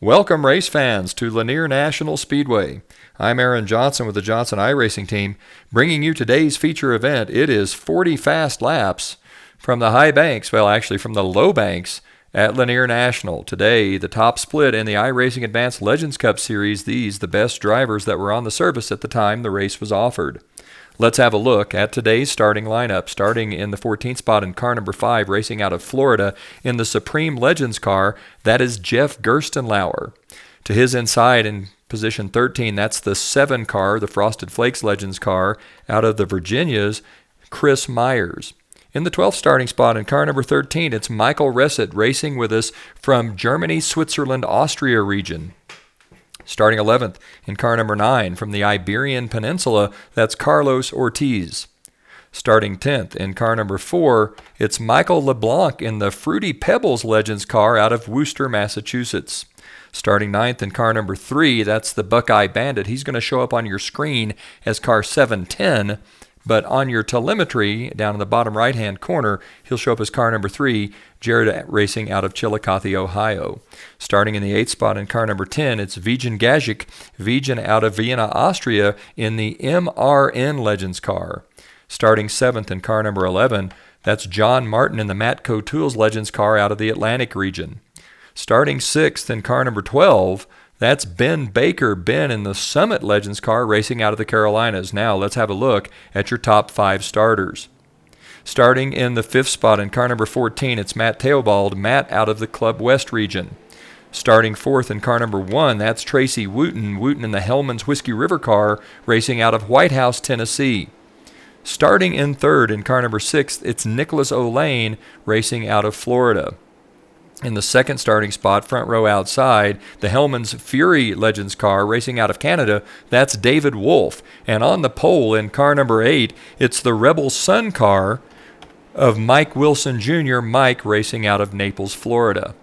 Welcome, race fans, to Lanier National Speedway. I'm Aaron Johnson with the Johnson iRacing team, bringing you today's feature event. It is 40 fast laps from the high banks, well, actually from the low banks at Lanier National. Today, the top split in the iRacing Advanced Legends Cup Series, these the best drivers that were on the service at the time the race was offered. Let's have a look at today's starting lineup. Starting in the 14th spot in car number 5, racing out of Florida in the Supreme Legends car, that is Jeff Gerstenlauer. To his inside in position 13, that's the 7 car, the Frosted Flakes Legends car, out of the Virginias, Chris Myers. In the 12th starting spot in car number 13, it's Michael Resset racing with us from Germany, Switzerland, Austria region. Starting 11th in car number 9 from the Iberian Peninsula, that's Carlos Ortiz. Starting 10th in car number 4, it's Michael LeBlanc in the Fruity Pebbles Legends car out of Worcester, Massachusetts. Starting 9th in car number 3, that's the Buckeye Bandit. He's going to show up on your screen as car 710, but on your telemetry down in the bottom right-hand corner, he'll show up as car number 3, Jared racing out of Chillicothe, Ohio. Starting in the 8th spot in car number 10, it's Vijan Gajic, Vijan out of Vienna, Austria, in the MRN Legends car. Starting 7th in car number 11, that's John Martin in the Matco Tools Legends car out of the Atlantic region. Starting 6th in car number 12, that's Ben Baker, Ben in the Summit Legends car racing out of the Carolinas. Now let's have a look at your top 5 starters. Starting in the 5th spot in car number 14, it's Matt Theobald, Matt out of the Club West region. Starting 4th in car number 1, that's Tracy Wooten, Wooten in the Hellman's Whiskey River car racing out of White House, Tennessee. Starting in 3rd in car number 6, it's Nicholas O'Lane racing out of Florida. In the 2nd starting spot, front row outside, the Hellman's Fury Legends car racing out of Canada, that's David Wolf. And on the pole in car number 8, it's the Rebel Sun car of Mike Wilson Jr., Mike racing out of Naples, Florida.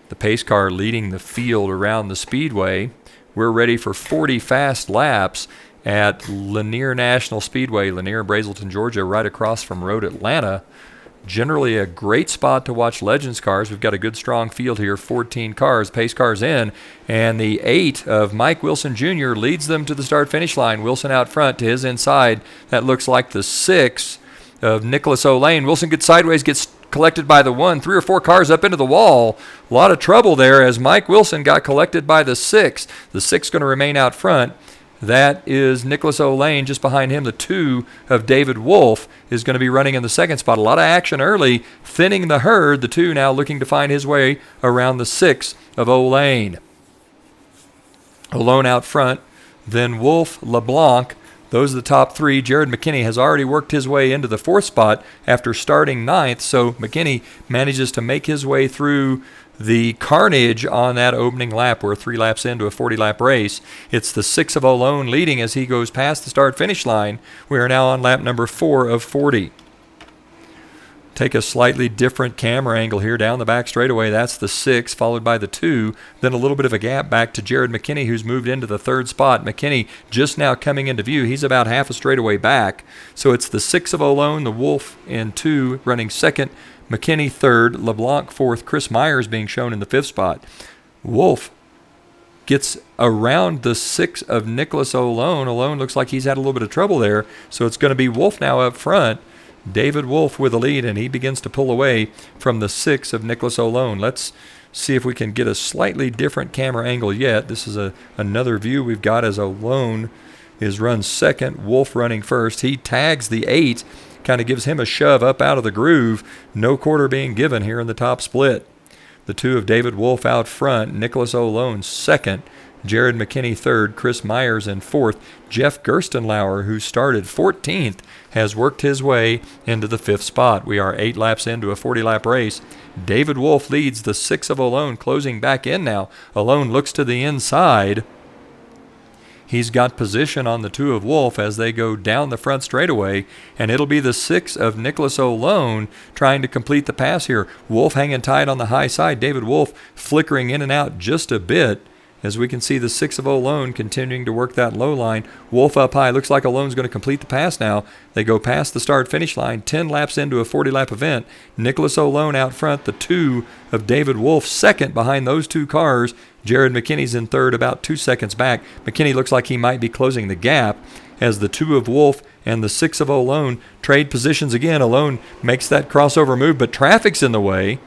The pace car leading the field around the speedway. We're ready for 40 fast laps at Lanier National Speedway, Lanier, Brazelton, Georgia, right across from Road Atlanta. Generally a great spot to watch Legends cars. We've got a good strong field here, 14 cars, pace cars in, and the 8 of Mike Wilson Jr. leads them to the start-finish line. Wilson out front to his inside. That looks like the 6 of Nicholas O'Lane. Wilson gets sideways, gets collected by the 1, 3 or 4 cars up into the wall. A lot of trouble there as Mike Wilson got collected by the 6. The 6 going to remain out front. That is Nicholas O'Lane. Just behind him, the 2 of David Wolf is going to be running in the 2nd spot. A lot of action early, thinning the herd. The 2 now looking to find his way around the 6 of O'Lane. O'Lane out front, then Wolf, LeBlanc. Those are the top 3. Jared McKinney has already worked his way into the 4th spot after starting 9th, so McKinney manages to make his way through the carnage on that opening lap. We're 3 laps into a 40-lap race. It's the 6 of O'Lane leading as he goes past the start-finish line. We are now on lap number 4 of 40. Take a slightly different camera angle here down the back straightaway. That's the 6, followed by the 2. Then a little bit of a gap back to Jared McKinney, who's moved into the 3rd spot. McKinney just now coming into view. He's about half a straightaway back. So it's the 6 of O'Lane, the Wolf in 2, running 2nd. McKinney 3rd, LeBlanc 4th, Chris Myers being shown in the 5th spot. Wolf gets around the 6 of Nicholas O'Lane. O'Lane looks like he's had a little bit of trouble there, so it's going to be Wolf now up front. David Wolf with the lead, and he begins to pull away from the 6 of Nicholas O'Lane. Let's see if we can get a slightly different camera angle yet. This is another view we've got as O'Lane is run 2nd, Wolf running 1st. He tags the 8, kind of gives him a shove up out of the groove. No quarter being given here in the top split. The 2 of David Wolf out front, Nicholas O'Lane 2nd, Jared McKinney 3rd, Chris Myers in 4th. Jeff Gerstenlauer, who started 14th, has worked his way into the 5th spot. We are 8 laps into a 40-lap race. David Wolf leads the 6 of O'Lane, closing back in now. O'Lane looks to the inside. He's got position on the 2 of Wolf as they go down the front straightaway, and it'll be the 6 of Nicholas O'Lane trying to complete the pass here. Wolf hanging tight on the high side. David Wolf flickering in and out just a bit as we can see the 6 of Olone continuing to work that low line. Wolf up high. Looks like Olone's going to complete the pass now. They go past the start-finish line, 10 laps into a 40-lap event. Nicholas Olone out front, the 2 of David Wolf, second behind those two cars. Jared McKinney's in third, about 2 seconds back. McKinney looks like he might be closing the gap as the 2 of Wolf and the 6 of Olone trade positions again. Olone makes that crossover move, but traffic's in the way.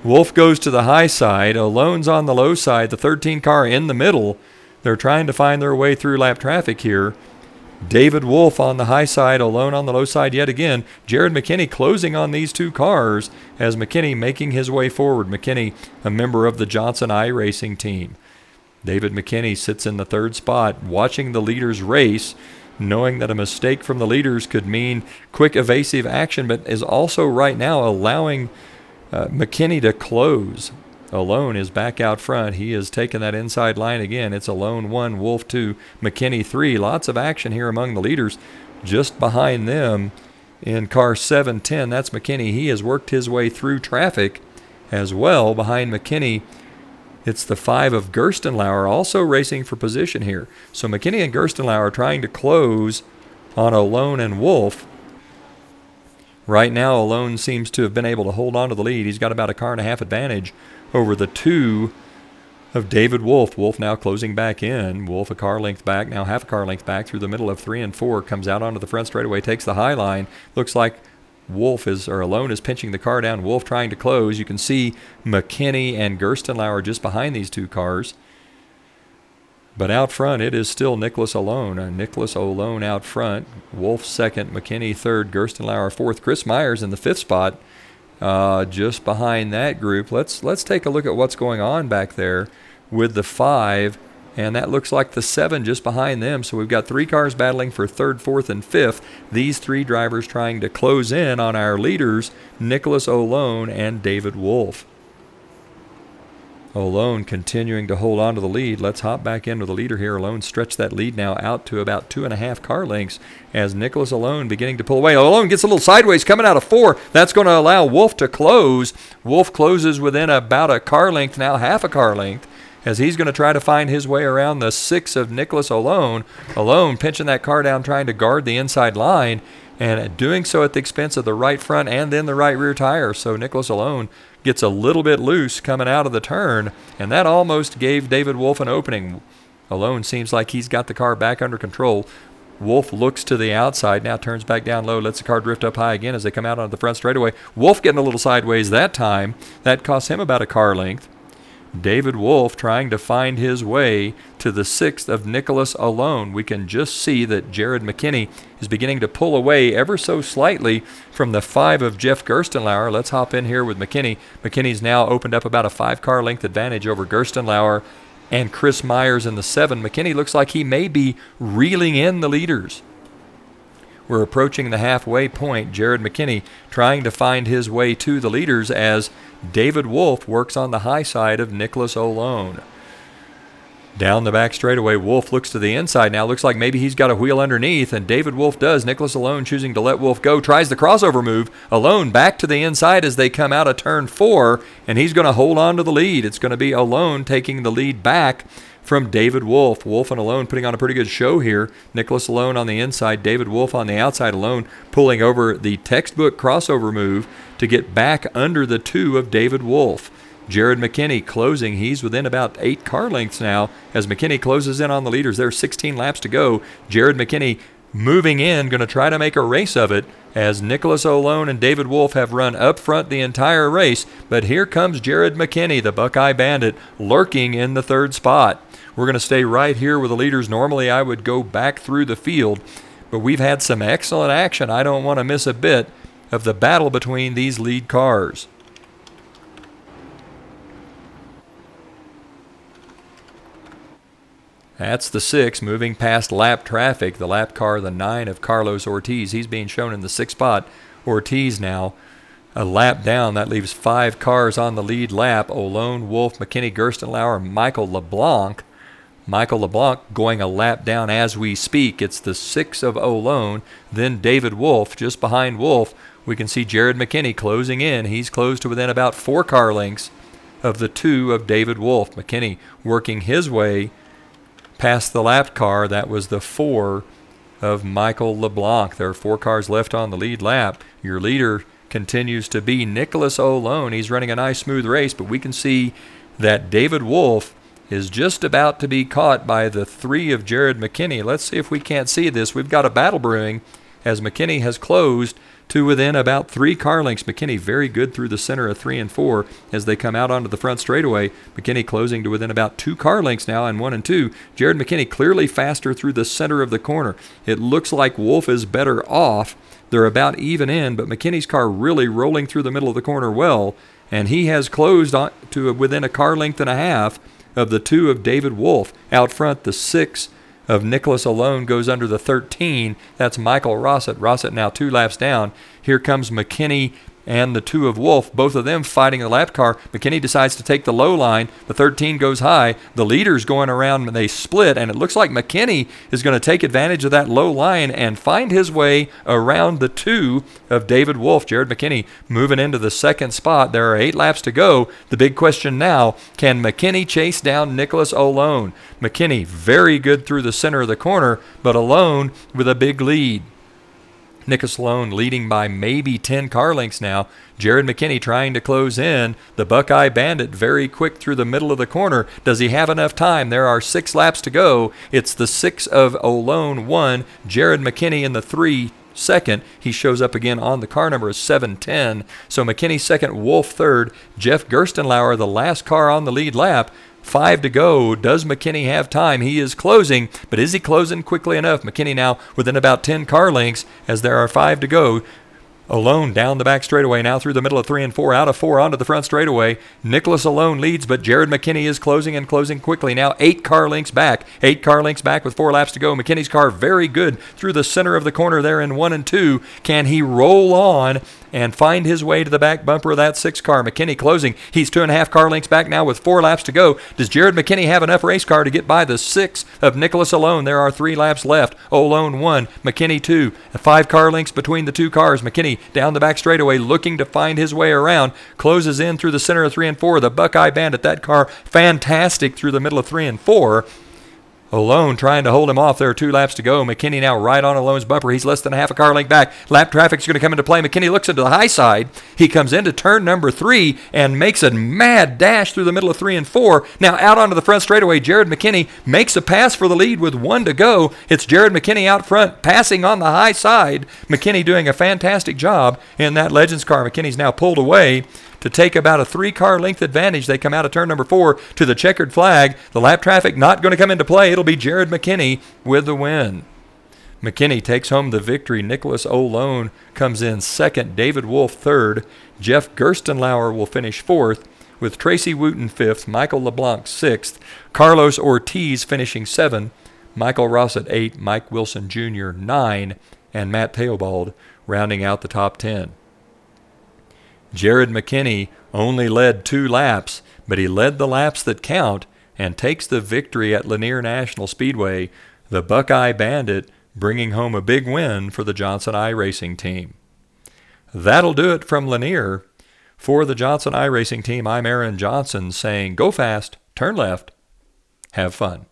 Wolf goes to the high side. Olone's on the low side. The 13 car in the middle. They're trying to find their way through lap traffic here. David Wolf on the high side. Olone on the low side yet again. Jared McKinney closing on these two cars as McKinney making his way forward. McKinney, a member of the Johnson iRacing team. David McKinney sits in the third spot, watching the leaders race, knowing that a mistake from the leaders could mean quick evasive action, but is also right now allowing McKinney to close. Olone is back out front. He has taken that inside line again. It's Olone 1, Wolf 2, McKinney 3. Lots of action here among the leaders. Just behind them in car 710, that's McKinney. He has worked his way through traffic as well. Behind McKinney, it's the 5 of Gerstenlauer also racing for position here. So McKinney and Gerstenlauer trying to close on Olone and Wolf. Right now, Olone seems to have been able to hold on to the lead. He's got about a car and a half advantage over the 2 of David Wolf. Wolf now closing back in. Wolf a car length back, now half a car length back through the middle of 3 and 4. Comes out onto the front straightaway, takes the high line. Looks like Olone is pinching the car down. Wolf trying to close. You can see McKinney and Gerstenlauer just behind these two cars. But out front, it is still Nicholas Olone. Nicholas Olone out front. Wolf second, McKinney third, Gerstenlauer fourth. Chris Myers in the 5th spot, just behind that group. Let's take a look at what's going on back there with the 5, and that looks like the 7 just behind them. So we've got 3 cars battling for 3rd, 4th, and 5th. These 3 drivers trying to close in on our leaders, Nicholas Olone and David Wolf. Olone continuing to hold on to the lead. Let's hop back into the leader here. Olone stretched that lead now out to about 2.5 car lengths as Nicholas Olone beginning to pull away. Olone gets a little sideways coming out of 4. That's going to allow Wolf to close. Wolf closes within about a car length, now half a car length, as he's going to try to find his way around the 6 of Nicholas Olone. Olone pinching that car down, trying to guard the inside line, and doing so at the expense of the right front and then the right rear tire. So Nicholas Olone gets a little bit loose coming out of the turn, and that almost gave David Wolf an opening. Olone seems like he's got the car back under control. Wolf looks to the outside, now turns back down low, lets the car drift up high again as they come out onto the front straightaway. Wolf getting a little sideways that time. That cost him about a car length. David Wolf trying to find his way to the 6th of Nicholas Olone. We can just see that Jared McKinney is beginning to pull away ever so slightly from the 5 of Jeff Gerstenlauer. Let's hop in here with McKinney. McKinney's now opened up about a 5-car length advantage over Gerstenlauer and Chris Myers in the 7. McKinney looks like he may be reeling in the leaders. We're approaching the halfway point. Jared McKinney trying to find his way to the leaders as David Wolf works on the high side of Nicholas Olone. Down the back straightaway, Wolf looks to the inside now. Looks like maybe he's got a wheel underneath, and David Wolf does. Nicholas Olone choosing to let Wolf go. Tries the crossover move. Olone back to the inside as they come out of turn 4, and he's going to hold on to the lead. It's going to be Olone taking the lead back from David Wolf. Wolf and Olone putting on a pretty good show here. Nicholas Olone on the inside, David Wolf on the outside. Olone pulling over the textbook crossover move to get back under the 2 of David Wolf. Jared McKinney closing. He's within about 8 car lengths now as McKinney closes in on the leaders. There's 16 laps to go. Jared McKinney moving in, going to try to make a race of it as Nicholas Olone and David Wolf have run up front the entire race. But here comes Jared McKinney, the Buckeye Bandit, lurking in the 3rd spot. We're going to stay right here with the leaders. Normally I would go back through the field, but we've had some excellent action. I don't want to miss a bit of the battle between these lead cars. That's the 6 moving past lap traffic. The lap car, the 9 of Carlos Ortiz. He's being shown in the 6th spot. Ortiz now a lap down. That leaves 5 cars on the lead lap. Olone, Wolf, McKinney, Gerstenlauer, Michael LeBlanc. Michael LeBlanc going a lap down as we speak. It's the 6 of Olone, then David Wolf. Just behind Wolf, we can see Jared McKinney closing in. He's closed to within about 4 car lengths of the 2 of David Wolf. McKinney working his way past the lap car. That was the 4 of Michael LeBlanc. There are 4 cars left on the lead lap. Your leader continues to be Nicholas Olone. He's running a nice smooth race, but we can see that David Wolf is just about to be caught by the 3 of Jared McKinney. Let's see if we can't see this. We've got a battle brewing as McKinney has closed to within about 3 car lengths. McKinney very good through the center of 3 and 4 as they come out onto the front straightaway. McKinney closing to within about 2 car lengths now in 1 and 2. Jared McKinney clearly faster through the center of the corner. It looks like Wolf is better off. They're about even in, but McKinney's car really rolling through the middle of the corner well, and he has closed on to within a car length and a half of the 2 of David Wolf. Out front, the 6 of Nicholas Olone goes under the 13. That's Michael Rossett. Rossett now 2 laps down. Here comes McKinney and the 2 of Wolf, both of them fighting the lap car. McKinney decides to take the low line. The 13 goes high. The leader's going around and they split, and it looks like McKinney is going to take advantage of that low line and find his way around the 2 of David Wolf. Jared McKinney moving into the 2nd spot. There are 8 laps to go. The big question now, can McKinney chase down Nicholas Olone? McKinney very good through the center of the corner, but Olone with a big lead. Nicholas Olone leading by maybe 10 car lengths now. Jared McKinney trying to close in. The Buckeye Bandit very quick through the middle of the corner. Does he have enough time? There are 6 laps to go. It's the 6 of Olone 1. Jared McKinney in the 3 second. He shows up again on the car number is 710. So McKinney second, Wolf third. Jeff Gerstenlauer, the last car on the lead lap. 5 to go. Does McKinney have time? He is closing, but is he closing quickly enough? McKinney now within about 10 car lengths as there are 5 to go. Olone down the back straightaway now through the middle of 3 and 4, out of 4 onto the front straightaway. Nicholas Olone leads, but Jared McKinney is closing and closing quickly. Now 8 car lengths back. 8 car lengths back with 4 laps to go. McKinney's car very good through the center of the corner there in 1 and 2. Can he roll on and find his way to the back bumper of that 6 car? McKinney closing. He's 2.5 car lengths back now with 4 laps to go. Does Jared McKinney have enough race car to get by the 6 of Nicholas Olone? There are 3 laps left. Olone 1, McKinney 2. 5 car lengths between the 2 cars. McKinney down the back straightaway looking to find his way around. Closes in through the center of 3 and 4. The Buckeye Bandit, that car fantastic through the middle of 3 and 4. Olone trying to hold him off. There are 2 laps to go. McKinney now right on Olone's bumper. He's less than a half a car length back. Lap traffic's going to come into play. McKinney looks into the high side. He comes into turn number 3 and makes a mad dash through the middle of 3 and 4. Now out onto the front straightaway. Jared McKinney makes a pass for the lead with 1 to go. It's Jared McKinney out front passing on the high side. McKinney doing a fantastic job in that Legends car. McKinney's now pulled away to take about a 3 car length advantage. They come out of turn number 4 to the checkered flag. The lap traffic not going to come into play. It'll be Jared McKinney with the win. McKinney takes home the victory. Nicholas Olone comes in second. David Wolf third. Jeff Gerstenlauer will finish 4th with Tracy Wooten 5th. Michael LeBlanc 6th. Carlos Ortiz finishing 7th. Michael Rossett 8. Mike Wilson Jr. 9. And Matt Theobald rounding out the top 10. Jared McKinney only led 2 laps, but he led the laps that count and takes the victory at Lanier National Speedway. The Buckeye Bandit bringing home a big win for the Johnson iRacing team. That'll do it from Lanier. For the Johnson iRacing team, I'm Aaron Johnson saying go fast, turn left, have fun.